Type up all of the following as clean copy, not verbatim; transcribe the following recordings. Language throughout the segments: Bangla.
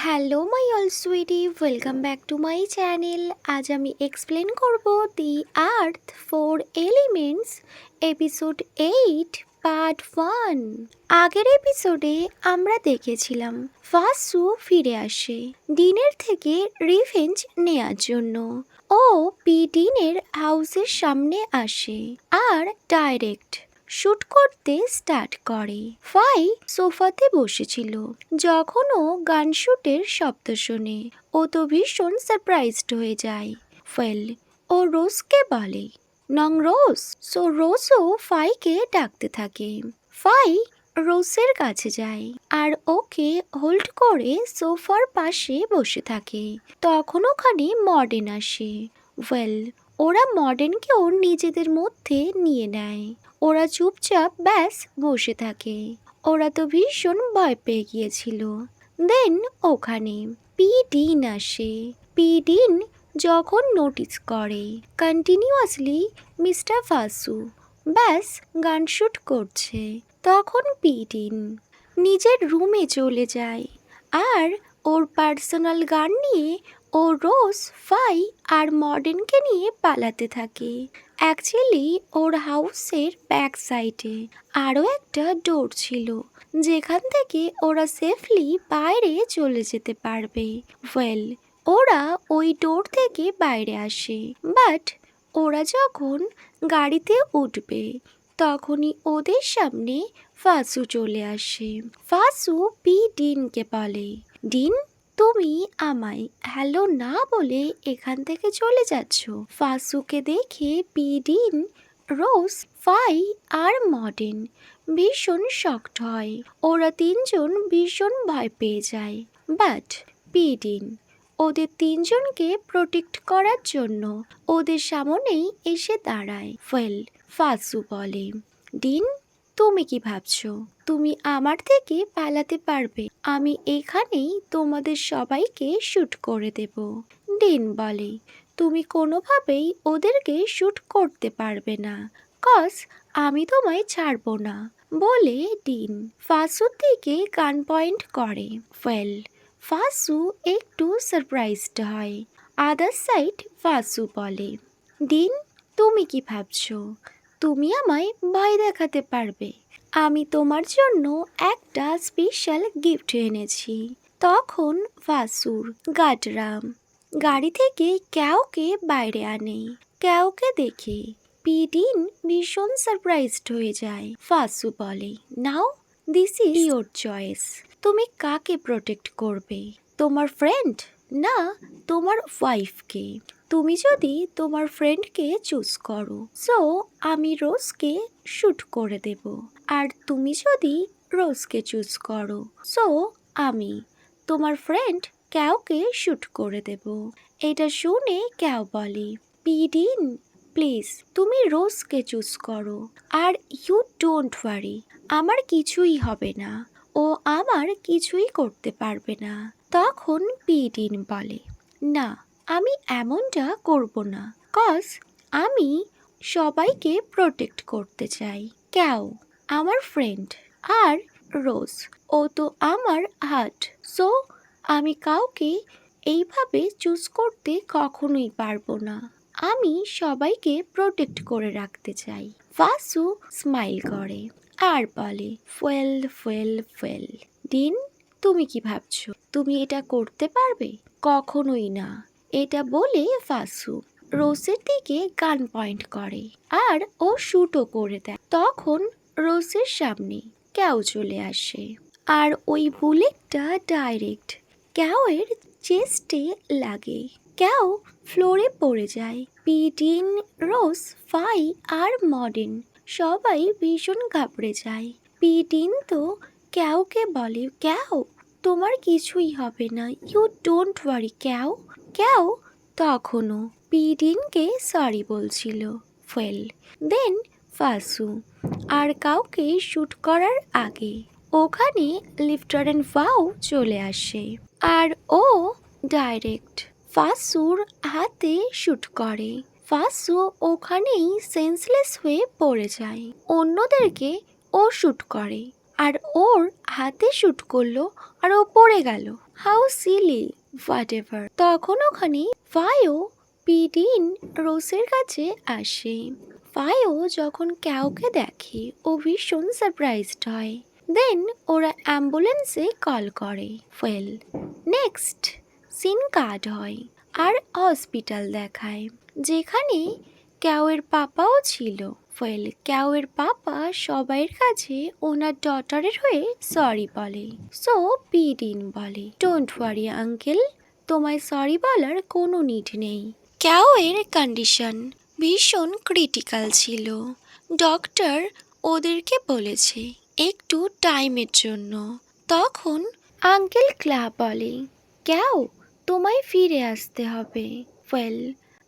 Hello my all sweetie, welcome back to my channel. আজ আমি এক্সপ্লেন করব the earth four elements episode 8 part 1। আগের এপিসোডে আমরা দেখেছিলাম ফাসু ফিরে আসে ডিনের থেকে রিভেঞ্জ নেয়ার জন্য। ও ডিনের হাউসের সামনে আসে আর ডাইরেক্ট শুট করতে স্টার্ট করে। ফাই সোফাতে বসেছিল যখন ও গান শুটের শব্দ শোনে। ও তো ভীষণ সারপ্রাইজড হয়ে যায়। ও রোজকে বলে নং রোজ। রোজও ফাইকে ডাকতে থাকে। ফাই রোজের কাছে যায় আর ওকে হোল্ড করে সোফার পাশে বসে থাকে। তখন ওখানে মডার্ন আসে। ওরা মডার্নকেও নিজেদের মধ্যে নিয়ে নেয়। ওরা চুপচাপ ব্যাস বসে থাকে। ওরা তো ভীষণ ভয় পেয়ে গিয়েছিল। দেন ওখানে ডিন আসে। ডিন যখন নোটিস করে কন্টিনিউয়াসলি মিস্টার ফাসু ব্যাস গান শুট করছে, তখন ডিন নিজের রুমে চলে যায় আর ওর পার্সোনাল গান নিয়ে ও রোজ, ফাই আর মডার্নকে নিয়ে পালাতে থাকে। অ্যাকচুয়ালি ওর হাউসের ব্যাক সাইডে আরও একটা ডোর ছিল যেখান থেকে ওরা সেফলি বাইরে চলে যেতে পারবে। ওরা ওই ডোর থেকে বাইরে আসে, বাট ওরা যখন গাড়িতে উঠবে তখনই ওদের সামনে ফাসু চলে আসে। ফাসু ডিনকে বলে, ডিন তুমি আমায় হ্যালো না বলে এখান থেকে চলে যাচ্ছ। ফাসুকে দেখে ডিন, রোজ, ফাই আর মডার্ন ভীষণ শকড হয়। ওরা তিনজন ভীষণ ভয় পেয়ে যায়। বাট ডিন ওদের তিনজনকে প্রোটেক্ট করার জন্য ওদের সামনেই এসে দাঁড়ায়। ফাসু বলে, ডিন তুমি কি ভাবছো তুমি আমার থেকে পালাতে পারবে? আমি এখানেই তোমাদের সবাইকে শুট করে দেব। ডিন বলে, তুমি কোনোভাবেই ওদেরকে শুট করতে পারবে না, কজ আমি তোমায় ছাড়বো না বলে ডিন ফাসুর দিকে গান পয়েন্ট করে। ফাসু একটু সারপ্রাইজড হয়। আদার সাইড ফাসু বলে, ডিন তুমি কি ভাবছো তুমি আমায় ভয় দেখাতে পারবে? আমি তোমার জন্য একটা স্পেশাল গিফট এনেছি। তখন ফাসুর গাডরাম গাড়ি থেকে ক্যাওকে বাইরে আনে। ক্যাওকে দেখে ডিন ভীষণ সারপ্রাইজড হয়ে যায়। ফাসু বলে, নাও দিস ইজ ইয়োর চয়েস। তুমি কাকে প্রোটেক্ট করবে, তোমার ফ্রেন্ড না তোমার ওয়াইফকে? তুমি যদি তোমার ফ্রেন্ডকে চুজ করো সো আমি রোজকে শুট করে দেব, আর তুমি যদি রোজকে চুজ করো সো আমি তোমার ফ্রেন্ড ক্যাওকে শুট করে দেব। এটা শুনে ক্যাও বলে, ডিন প্লিজ তুমি রোজকে চুজ করো আর ইউ ডোন্ট ওয়ারি, আমার কিছুই হবে না, ও আমার কিছুই করতে পারবে না। তখন ডিন বলে, না আমি এমনটা করব না, কজ আমি সবাইকে প্রোটেক্ট করতে চাই। ক্যাও আমার ফ্রেন্ড আর রোজ ও তো আমার হার্ট, সো আমি কাউকে এইভাবে চুজ করতে কখনোই পারবো না। আমি সবাইকে প্রোটেক্ট করে রাখতে চাই। ফাসু স্মাইল করে আর বলে, ডিন তুমি কি ভাবছো তুমি এটা করতে পারবে? কখনোই না। এটা বলে ফাসু রোজের দিকে গান পয়েন্ট করে আর ও শুটও করে দেয়। তখন রোজের সামনে ক্যাও চলে আসে আর ওই বুলেটটা ডাইরেক্ট ক্যাওয়ের চেস্টে লাগে। ক্যাও ফ্লোরে পড়ে যায়। ডিন, রোজ, ফাই আর মডার্ন সবাই ভীষণ ঘাবড়ে যায়। ডিন তো ক্যাওকে বলে, ক্যাও তোমার কিছুই হবে না, ইউ ডোন্ট ওয়ারি ক্যাও। ক্যাও তখনও ডিনকে সরি বলছিল। দেন ফাসু আর কাউকে শুট করার আগে ওখানে লেফটেন্যান্ট ভাও চলে আসে আর ও ডাইরেক্ট ফাসুর হাতে শুট করে। ফাসু ওখানেই সেন্সলেস হয়ে পড়ে যায়। অন্যদেরকে ও শুট করে আর ওর হাতে শুট করলো আর ও পড়ে গেল। How silly, whatever. তখন ওখানে ফায়ো পিডিন রোসের কাছে আসে। ফায়ো যখন কাউকে দেখে ও ভীষণ সারপ্রাইজড হয়। দেন ওরা অ্যাম্বুলেন্সে কল করে। ওয়েল, নেক্সট সিন কাট হয় আর হসপিটাল দেখায়, যেখানে ক্যাওয়ের পাপাও ছিল। ওয়েল, ক্যাওয়ের পাপা সবাইয়ের কাছে ওনার ডটারের হয়ে সরি বলে। সো পিডিন বলে, ডোন্ট ওয়ারি আঙ্কেল, তোমায় সরি বলার কোনো নিড নেই। ক্যাওয়ের কন্ডিশন ভীষণ ক্রিটিক্যাল ছিল। ডক্টর ওদেরকে বলেছে একটু টাইমের জন্য। তখন আঙ্কেল ক্লাব বলে, ক্যাও তোমায় ফিরে আসতে হবে। ওয়েল,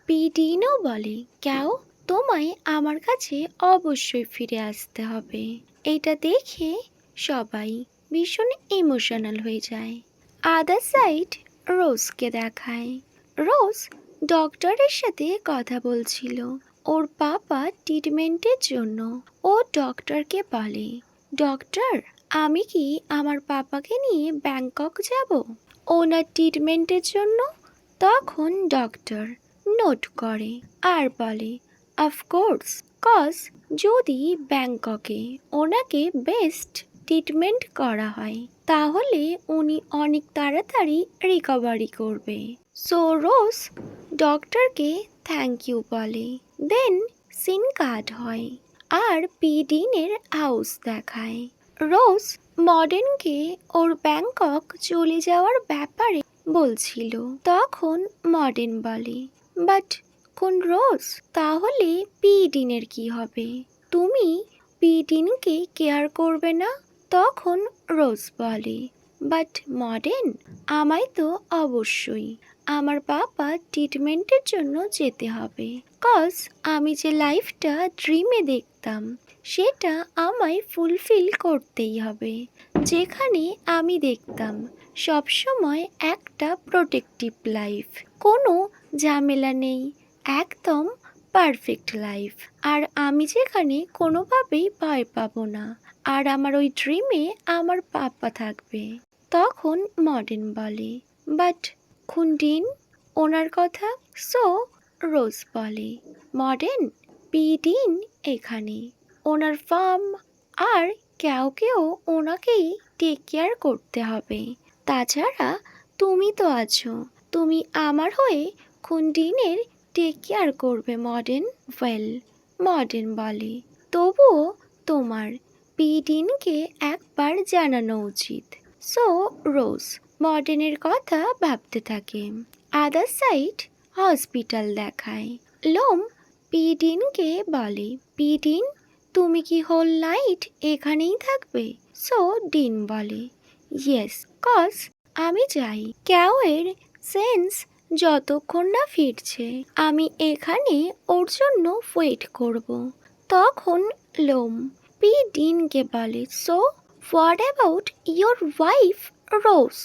পিডিনও বলে, ক্যাও তোমায় আমার কাছে অবশ্যই ফিরে আসতে হবে। এটা দেখে সবাই ভীষণ ইমোশনাল হয়ে যায়। আদার সাইড রোজকে দেখায়। রোজ ডক্টরের সাথে কথা বলছিল ওর পাপা ট্রিটমেন্টের জন্য। ও ডক্টরকে বলে, ডক্টর আমি কি আমার পাপাকে নিয়ে ব্যাংকক যাব ওনার ট্রিটমেন্টের জন্য? তখন ডক্টর নোট করে আর বলে, অফকোর্স, কজ যদি ব্যাংককে ওনাকে বেস্ট ট্রিটমেন্ট করা হয় তাহলে উনি অনেক তাড়াতাড়ি রিকভারি করবে। সো রোজ ডক্টরকে থ্যাংক ইউ বলে। দেন সিন কাট হয় আর পিডিনের হাউস দেখায়। রোজ মডার্নকে ওর ব্যাংকক চলে যাওয়ার ব্যাপারে বলছিল। তখন মডার্ন বলে, বাট কোন রোজ, তাহলে পিডিনের কি হবে? তুমি পিডিনকে কেয়ার করবে না? তখন রোজ বলে, বাট মডার্ন, আমায় তো অবশ্যই আমার পাপা ট্রিটমেন্টের জন্য যেতে হবে। কজ আমি যে লাইফটা ড্রিমে দেখতাম সেটা আমায় ফুলফিল করতেই হবে, যেখানে আমি দেখতাম সবসময় একটা প্রোটেক্টিভ লাইফ, কোনো ঝামেলা নেই, একদম পারফেক্ট লাইফ। আর আমি যেখানে কোনোভাবেই ভয় পাবো না, আর আমার ওই ড্রিমে আমার পাপা থাকবে। তখন মডার্ন বলে, বাট খুন্ডিন, ওনার কথা? সো রোজ বলে, মডার্ন, পিডিন এখানে, ওনার ফার্ম আর কেউ ওনাকেই টেক কেয়ার করতে হবে। তাছাড়া তুমি তো আছো, তুমি আমার হয়ে খুন্ডিনের টেক কেয়ার করবে মডার্ন। ওয়েল, মডার্ন বলে, তবুও তোমার পিডিনকে একবার জানানো উচিত। সো রোজ মডার্নের কথা ভাবতে থাকে। আদার সাইড হসপিটাল দেখায়। লোম পিডিনকে বলে, পিডিন তুমি কি হোল নাইট এখানেই থাকবে? সো ডিন বলে, ইয়েস, কজ আমি চাই ক্যাওয়ের সেন্স যতক্ষণ না ফিরছে আমি এখানে ওর জন্য ওয়েট করব। তখন লোম পিডিনকে বলে, so what about your wife Rose?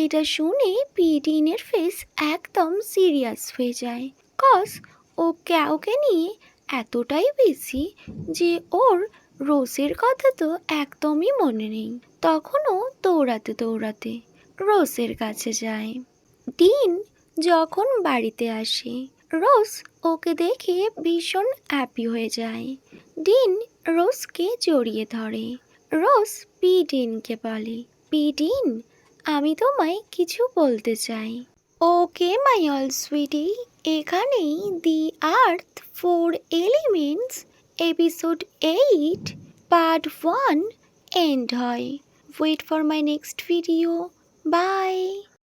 এটা শুনে পিডিনের ফেস একদম সিরিয়াস হয়ে যায়। কজ ও কাউকে নিয়ে এতটাই বেশি যে ওর রোজের কথা তো একদমই মনে নেই। তখনও দৌড়াতে দৌড়াতে রোজের কাছে যায়। ডিন যখন বাড়িতে আসে রোজ ওকে দেখে ভীষণ হ্যাপি হয়ে যায়। ডিন রোজকে জড়িয়ে ধরে। রোজ পিডিনকে বলে, পিডিন আমি তোমায় কিছু বলতে চাই। ওকে মাই অল সুইটি, এখানেই the earth 4 elements episode 8 part 1 end হয়। Wait for my next video. By.